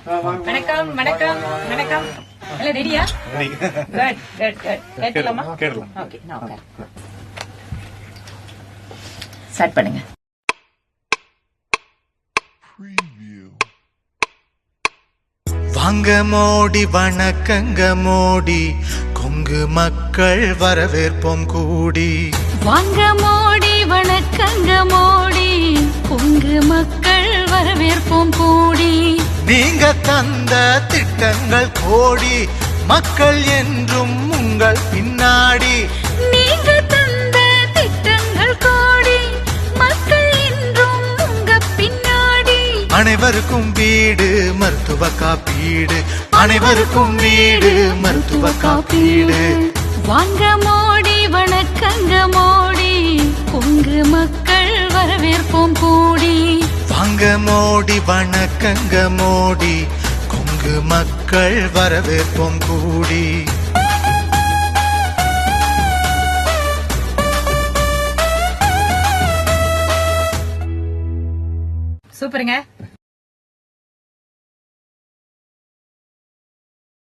வணக்கம் வணக்கம் வணக்கம். எல்லாம் ரெடியா? Good good good. கேட்கலாமா? கேட்கலாம். ஓகே, நான் உட்கார். ஸ்டார்ட் பண்ணுங்க. வாங்க மோடி வணக்கங்க மோடி, கொங்கு மக்கள் வரவேற்போம் கூடி. வாங்க மோடி வணக்கங்க மோடி, கொங்கு மக்கள் வரவேற்போம் கூடி. நீங்க தந்த திட்டங்கள் கோடி, மக்கள் என்றும் உங்கள் பின்னாடி. நீங்க தந்த திட்டங்கள் கோடி, மக்கள் என்றும் உங்க பின்னாடி. அனைவருக்கும் வீடு மருத்துவ காப்பீடு, அனைவருக்கும் வீடு மருத்துவ காப்பீடு. வாங்க மோடி வணக்கங்க மோடி, கொங்கு மக்கள் வரவேற்போம் கூடி. வாங்க மோடி வணக்கங்க மோடி, கொங்கு மக்கள் வரவேற்போம் கூடி. சூப்பருங்க.